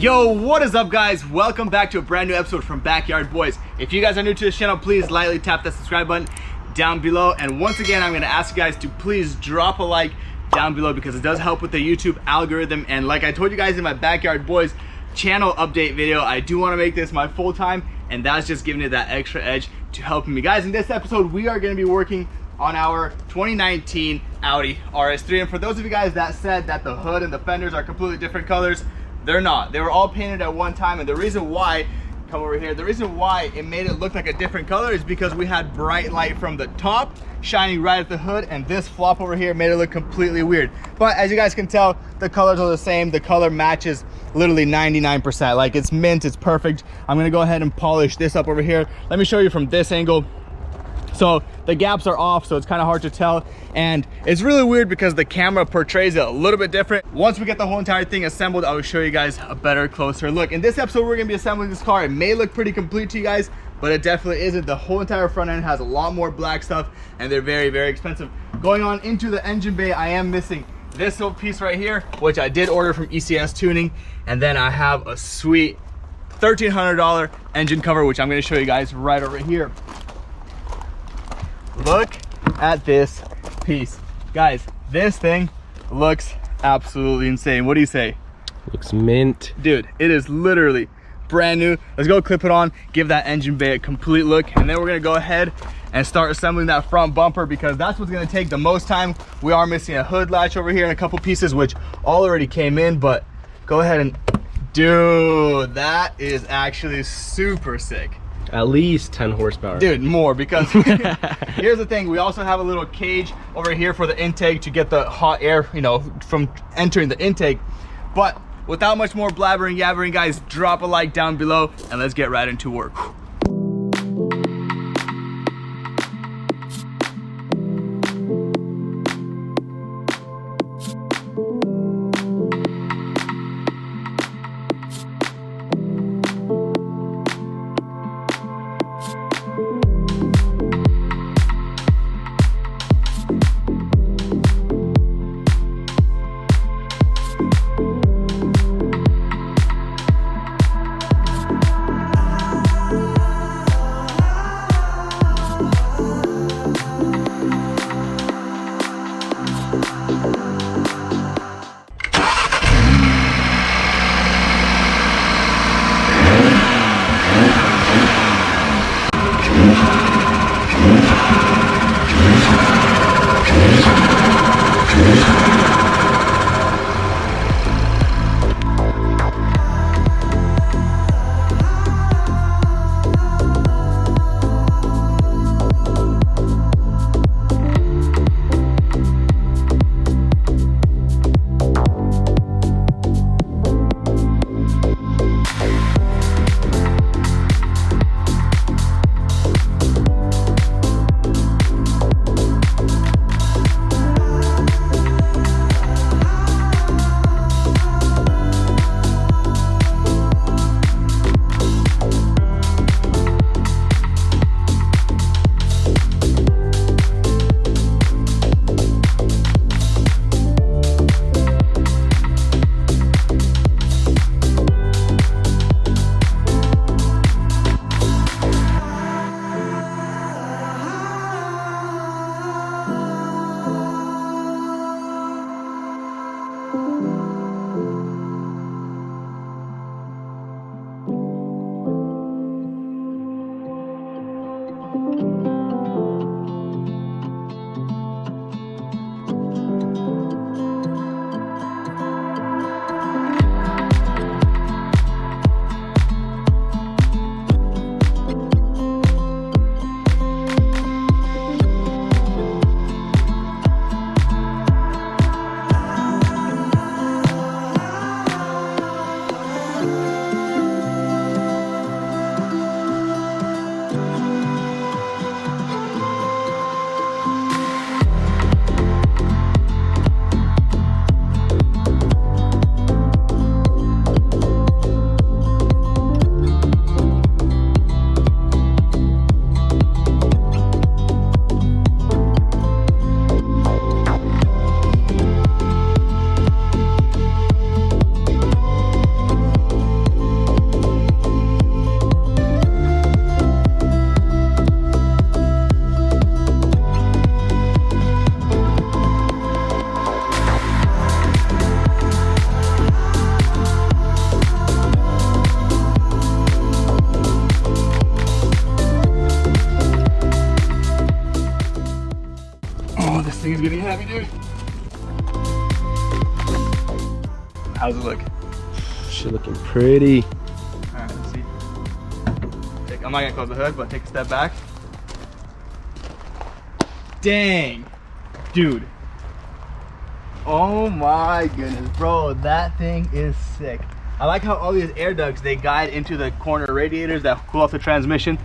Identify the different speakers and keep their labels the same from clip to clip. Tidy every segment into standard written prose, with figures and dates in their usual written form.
Speaker 1: Yo, what is up guys? Welcome back to a brand new episode from Backyard Boys. If you guys are new to this channel, please lightly tap that subscribe button down below. And once again, I'm gonna ask you guys to please drop a like down below because it does help with the YouTube algorithm. And like I told you guys in my Backyard Boys channel update video, I do wanna make this my full time, and that's just giving it that extra edge to helping me. Guys, in this episode, we are gonna be working on our 2019 Audi RS3. And for those of you guys that said that the hood and the fenders are completely different colors, they're not. They were all painted at one time, and the reason why, come over here, the reason why it made it look like a different color is because we had bright light from the top shining right at the hood, and this flop over here made it look completely weird. But as you guys can tell, the colors are the same. The color matches literally 99%. Like, it's mint, it's perfect. I'm gonna go ahead and polish this up over here. Let me show you from this angle. So the gaps are off, so it's kind of hard to tell, and it's really weird because the camera portrays it a little bit different. Once we get the whole entire thing assembled, I will show you guys a better, closer look. In this episode, we're gonna be assembling this car. It may look pretty complete to you guys, but it definitely isn't. The whole entire front end has a lot more black stuff, and they're very, very expensive. Going on into the engine bay, I am missing this little piece right here, which I did order from ECS Tuning, and then I have a sweet $1,300 engine cover, which I'm gonna show you guys right over here. Look at this piece. Guys, this thing looks absolutely insane. What do you say?
Speaker 2: Looks mint.
Speaker 1: Dude, it is literally brand new. Let's go clip it on, give that engine bay a complete look, and then we're gonna go ahead and start assembling that front bumper because that's what's gonna take the most time. We are missing a hood latch over here and a couple pieces which all already came in, but go ahead and, dude, that is actually super sick.
Speaker 2: At least 10 horsepower.
Speaker 1: Dude, more, because here's the thing. We also have a little cage over here for the intake to get the hot air, you know, from entering the intake. But without much more blabbering, yabbering, guys, drop a like down below and let's get right into work. happy, dude? How's it look?
Speaker 2: Shit looking pretty.
Speaker 1: All right, let's see. I'm not gonna close the hood, but take a step back. Dang, dude. Oh my goodness, bro, that thing is sick. I like how all these air ducts, they guide into the corner radiators that cool off the transmission,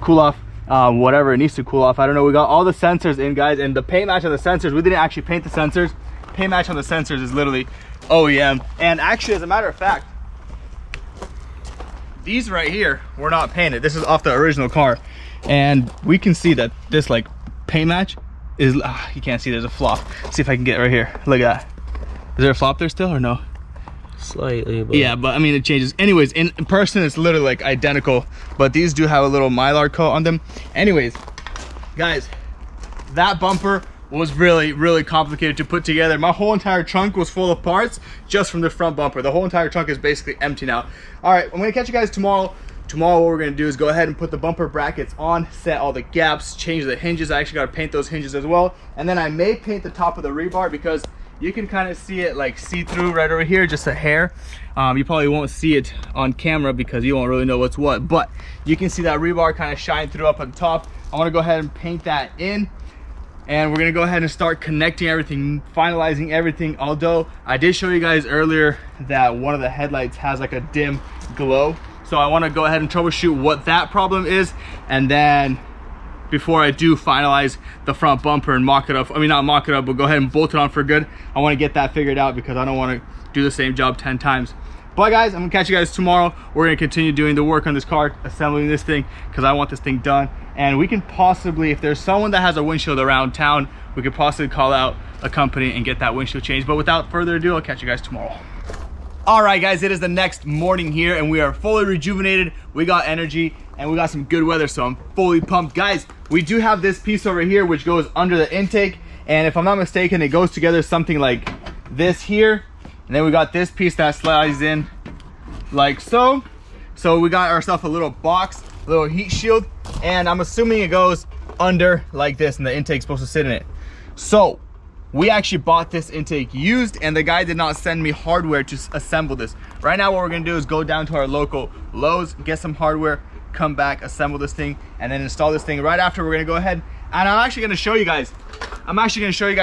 Speaker 1: cool off whatever it needs to cool off. I don't know, we got all the sensors in, guys, and the paint match on the sensors, we didn't actually paint the sensors. Paint match on the sensors is literally OEM. And actually, as a matter of fact, these right here were not painted. This is off the original car. And we can see that this like paint match is, you can't see, there's a flop. See if I can get it right here. Look at that. Is there a flop there still or no?
Speaker 2: Slightly, but
Speaker 1: yeah, but I mean it changes. Anyways, in person it's literally like identical, but these do have a little mylar coat on them. Anyways, guys, that bumper was really complicated to put together. My whole entire trunk was full of parts just from the front bumper. The whole entire trunk is basically empty now. All right, I'm gonna catch you guys tomorrow. Tomorrow what we're gonna do is go ahead and put the bumper brackets on, set all the gaps, change the hinges. I actually gotta paint those hinges as well. And then I may paint the top of the rebar because you can kind of see it like see through right over here, just a hair. You probably won't see it on camera because you won't really know what's what, but you can see that rebar kind of shine through up on top. I wanna go ahead and paint that in. And we're gonna go ahead and start connecting everything, finalizing everything. Although I did show you guys earlier that one of the headlights has like a dim glow. So I wanna go ahead and troubleshoot what that problem is. And then before I do finalize the front bumper and mock it up, I mean not mock it up, but go ahead and bolt it on for good. I wanna get that figured out because I don't wanna do the same job 10 times. But guys, I'm gonna catch you guys tomorrow. We're gonna continue doing the work on this car, assembling this thing, because I want this thing done. And we can possibly, if there's someone that has a windshield around town, we could possibly call out a company and get that windshield changed. But without further ado, I'll catch you guys tomorrow. All right, guys, it is the next morning here and we are fully rejuvenated. We got energy and we got some good weather, so I'm fully pumped. Guys, we do have this piece over here which goes under the intake. And if I'm not mistaken, it goes together something like this here. And then we got this piece that slides in like so. So we got ourselves a little box, a little heat shield, and I'm assuming it goes under like this and the intake's supposed to sit in it. So we actually bought this intake used and the guy did not send me hardware to assemble this. Right now what we're gonna do is go down to our local Lowe's, get some hardware, come back, assemble this thing, and then install this thing. Right after we're gonna go ahead and I'm actually gonna show you guys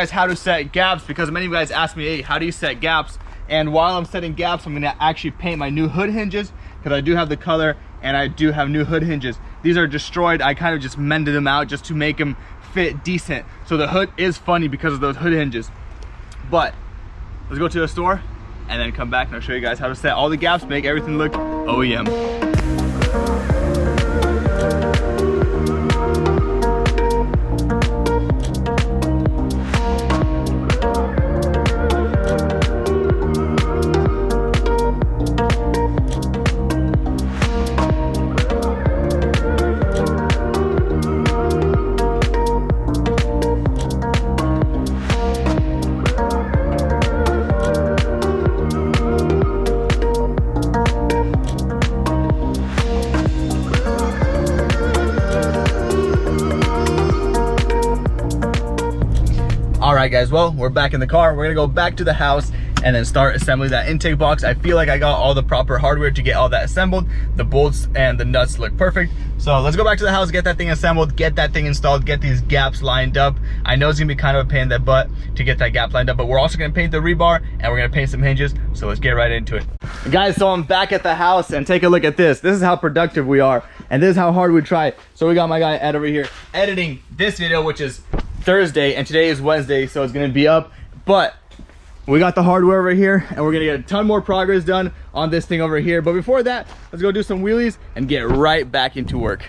Speaker 1: how to set gaps, because many of you guys asked me, hey, how do you set gaps? And while I'm setting gaps, I'm gonna actually paint my new hood hinges because I do have the color and I do have new hood hinges. These are destroyed. I kind of just mended them out just to make them fit decent. So the hood is funny because of those hood hinges. But let's go to the store and then come back and I'll show you guys how to set all the gaps, make everything look OEM. Alright guys, well, we're back in the car. We're gonna go back to the house and then start assembling that intake box. I feel like I got all the proper hardware to get all that assembled. The bolts and the nuts look perfect. So let's go back to the house, get that thing assembled, get that thing installed, get these gaps lined up. I know it's gonna be kind of a pain in the butt to get that gap lined up, but we're also gonna paint the rebar and we're gonna paint some hinges. So let's get right into it. Guys, so I'm back at the house and take a look at this. This is how productive we are and this is how hard we try. So we got my guy Ed over here editing this video, which is Thursday, and today is Wednesday, so it's gonna be up. But we got the hardware over here and we're gonna get a ton more progress done on this thing over here. But before that, let's go do some wheelies and get right back into work.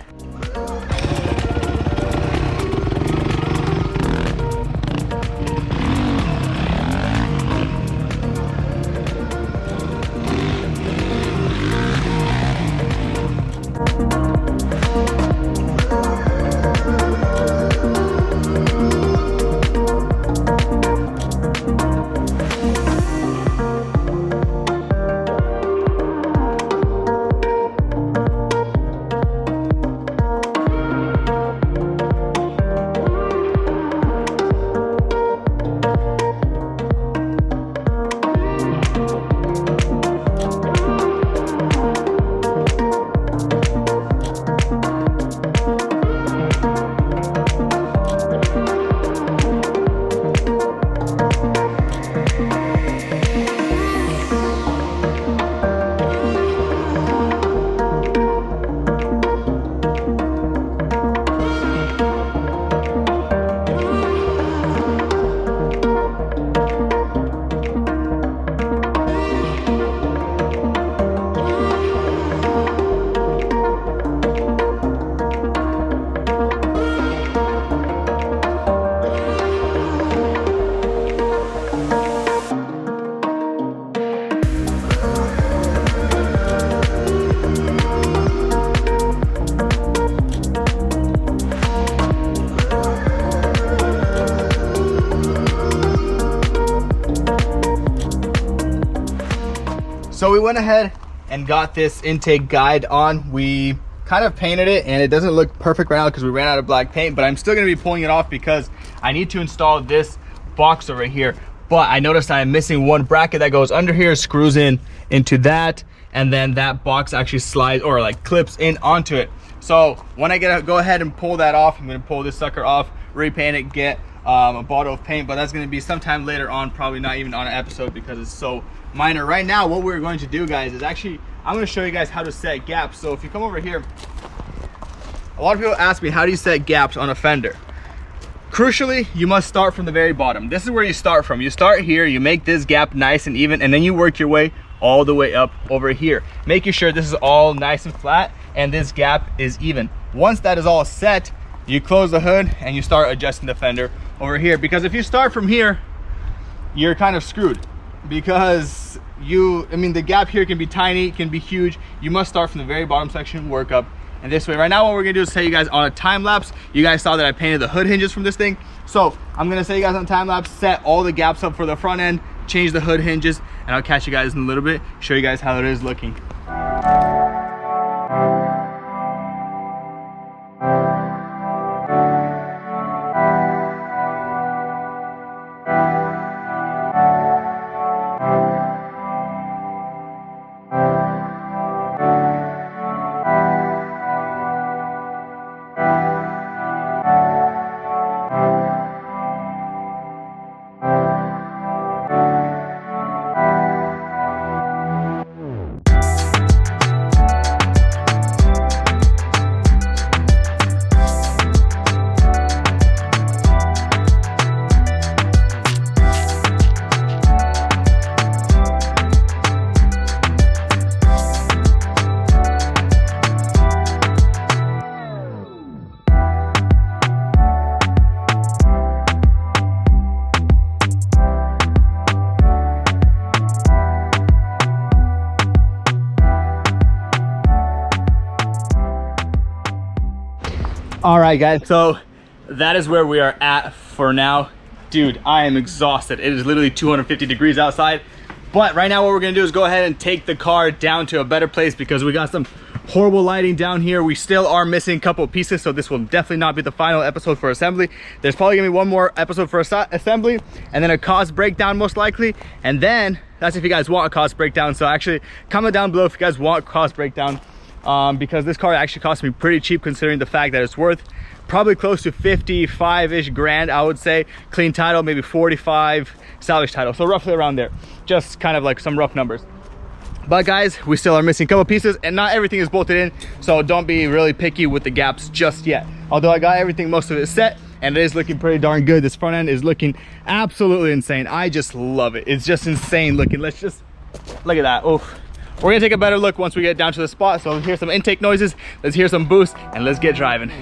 Speaker 1: went ahead and got this intake guide on. We kind of painted it and it doesn't look perfect right now because we ran out of black paint, but I'm still going to be pulling it off because I need to install this box over here. But I noticed I'm missing one bracket that goes under here, screws in into that, and then that box actually slides or like clips in onto it. So when I go ahead and pull that off, I'm going to pull this sucker off, repaint it, get a bottle of paint, but that's going to be sometime later on, probably not even on an episode because it's so minor. Right now what we're going to do, guys, is actually I'm going to show you guys how to set gaps. So if you come over here, a lot of people ask me, how do you set gaps on a fender? Crucially, you must start from the very bottom. This is where you start from. You start here, you make this gap nice and even, and then you work your way all the way up over here, making sure this is all nice and flat and this gap is even. Once that is all set, you close the hood and you start adjusting the fender over here, because if you start from here, you're kind of screwed, because the gap here can be tiny, it can be huge. You must start from the very bottom section, work up, and this way. Right now what we're gonna do is set you guys on a time lapse. You guys saw that I painted the hood hinges from this thing, so I'm gonna set you guys on time lapse, set all the gaps up for the front end, change the hood hinges, and I'll catch you guys in a little bit, show you guys how it is looking. All right, guys, so that is where we are at for now. Dude, I am exhausted. It is literally 250 degrees outside. But right now what we're gonna do is go ahead and take the car down to a better place because we got some horrible lighting down here. We still are missing a couple of pieces, so this will definitely not be the final episode for assembly. There's probably gonna be one more episode for assembly and then a cost breakdown most likely. And then that's if you guys want a cost breakdown. So actually comment down below if you guys want a cost breakdown. Because this car actually cost me pretty cheap considering the fact that it's worth probably close to 55-ish grand, I would say. Clean title, maybe 45 salvage title, so roughly around there. Just kind of like some rough numbers. But guys, we still are missing a couple pieces and not everything is bolted in, so don't be really picky with the gaps just yet. Although I got everything, most of it set, and it is looking pretty darn good. This front end is looking absolutely insane. I just love it. It's just insane looking. Let's just look at that. Oh, we're gonna take a better look once we get down to the spot. So hear some intake noises, let's hear some boost, and let's get driving.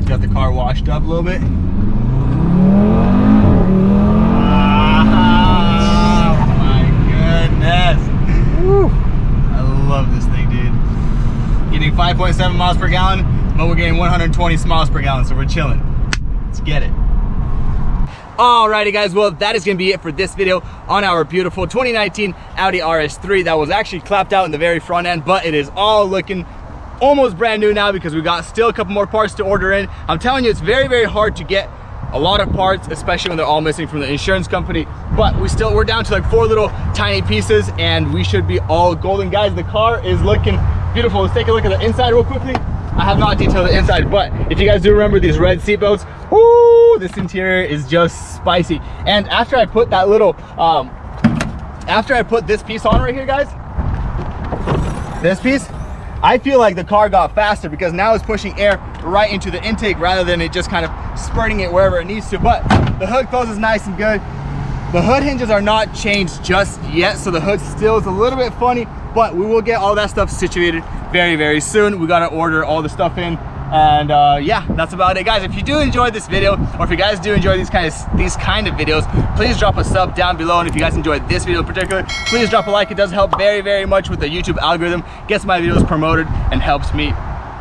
Speaker 1: Got the car washed up a little bit. Oh my goodness. Woo. I love this thing, dude. Getting 5.7 miles per gallon, but we're getting 120 miles per gallon, so we're chilling. Let's get it. Alrighty guys, well that is gonna be it for this video on our beautiful 2019 Audi RS3 that was actually clapped out in the very front end, but it is all looking almost brand new now because we got still a couple more parts to order in. I'm telling you, it's very, very hard to get a lot of parts, especially when they're all missing from the insurance company. But we're down to like 4 little tiny pieces, and we should be all golden. Guys, the car is looking beautiful. Let's take a look at the inside real quickly. I have not detailed the inside, but if you guys do remember these red seatbelts, whoo, this interior is just spicy. And after I put that little, after I put this piece on right here, guys, this piece, I feel like the car got faster because now it's pushing air right into the intake rather than it just kind of spurting it wherever it needs to. But the hood closes nice and good. The hood hinges are not changed just yet, so the hood still is a little bit funny, but we will get all that stuff situated very, very soon. We gotta order all the stuff in, and yeah, that's about it, guys. If you do enjoy this video, or if you guys do enjoy these kind of videos, please drop a sub down below. And if you guys enjoyed this video in particular, please drop a like. It does help very, very much with the YouTube algorithm, gets my videos promoted, and helps me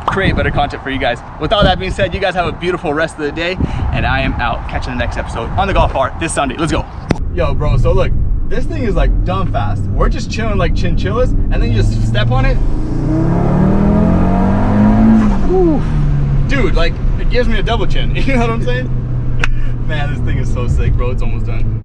Speaker 1: create better content for you guys. With all that being said, you guys have a beautiful rest of the day, and I am out. Catching the next episode on the Golf Art this Sunday. Let's go. Yo, bro, so look, this thing is like dumb fast. We're just chilling like chinchillas, and then you just step on it. Whew. Dude, like, it gives me a double chin. You know what I'm saying? Man, this thing is so sick, bro. It's almost done.